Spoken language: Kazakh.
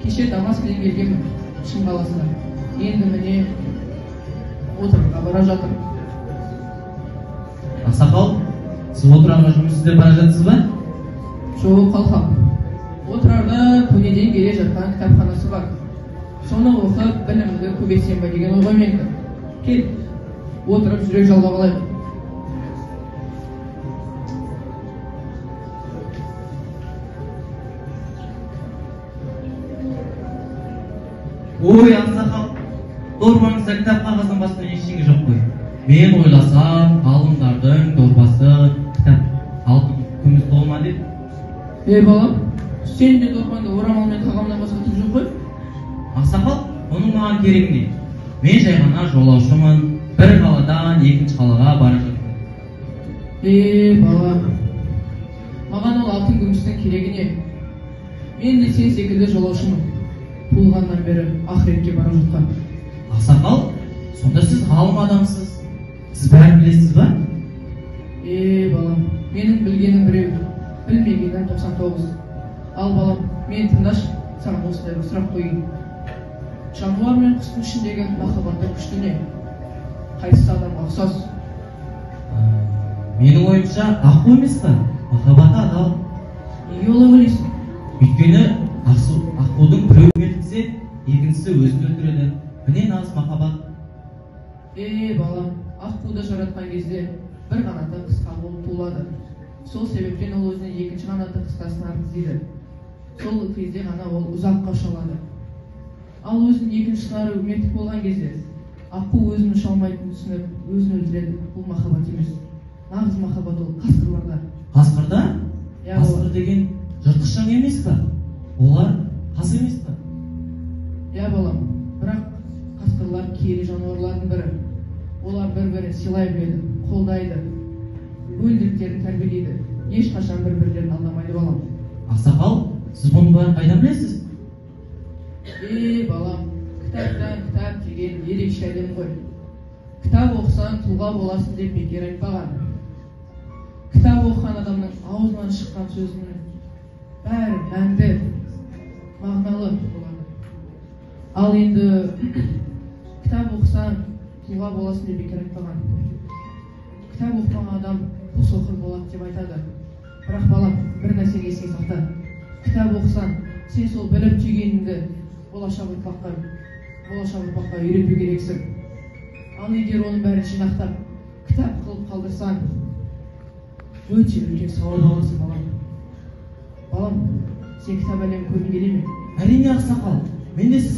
Кеше Дамаскіден келгенмін, Шым қаласына. Енді міне отырарға бара жатыр. Ақсақал, сіз отырарға жұмыс істеп бара жатсыз ба? Жоқ, қалқам. Отырарда көнеден келе жатқан кітапханасы бар. Соны оқып, білімді көбейтсем ба деген ойға менді. Кел, отырып жүрек жалғап алайық. Ой, ақсақал, дорбаңызда кітап қағаздан басқа ештеңе жоқ қой. Мен ойласам, ғалымдардың дорбасы кітап алтын күміс толма деп. Балам, сен де дорбаңда орамалмен тағамнан басқа түк жоқ қой? Ақсақал, оның маған керек не? Мен жай ғана жолаушымын, бір қаладан екінші қалаға бара жатырмын. Балам, маған ол алтын күмістің керегі не? Мен де сен секілді жолаушымын. Туылғаннан бері ақыретке бара жатқан. Ақсақал, сонда сіз ғалым адамсыз. Сіз бәрін білесіз ба? Балам, менің білгенім біреу, білмегенім 99. Ал балам, мен тыңдашы, саған осындай бір сұрақ қойайын. Жануар мен құстың ішіндегі махаббаттың күшті не? Қайсысы адамға ұқсас? Менің ойымша аққу емес па? Махаббаты адал. Неге олай ойлайсың? Өйткені аққудың біреуі өлтірсе, екіншісі өзін өлтіреді. Міне нағыз махаббат. Балам, аққуды жаратқан кезде бір қанаты қысқа болып туылады. Сол себептен ол өзіне екінші қанаты қысқасын артық. Сол кезде ғана ол ұзаққа ұша алады. Ал өзінің екінші шынары мертік болған кезде аққу өзін ұша алмайтынын түсініп, өзін өлтіреді. Бұл махаббат емес. Нағыз махаббат ол қасқырларда. Қасқырда? Қасқыр деген жыртқыш жан емес па? Олар қас емес па? Балам, бірақ қасқырлар киелі жануарлардың бірі. Олар бір-бірін сыйлай біледі, қолдайды, өлдіріктерін тәрбиелейді. Ешқашан бір-бірлерін алдамайды, балам. Ақсақал, сіз бұның бәрін қайдан білесіз? Балам, кітаптан кітап деген ерекше әлем ғой. Кітап оқысаң тұлға боласың деп бекер айтпаған. Кітап оқыған адамның аузынан шыққан сөзінің бәрі мәнді, мағыналы болады. Ал енді кітап оқысаң тұлға боласың деп бекер айтпаған. Кітап оқымаған адам бұсоқыр болады деп айтады. Бірақ балам, бір нәрсені есіңе сақта. Кітап оқысаң, сен сол біліп түйгеніңді болашақ ұрпаққа үйрету керексің. Ал егер оның бәрін жинақтап, кітап қылып қалдырсаң, өте үлкен сауап аласың, балам. Балам, сен кітап әлемін көргің келе ме? Әрине, ақсақал, мен де сіз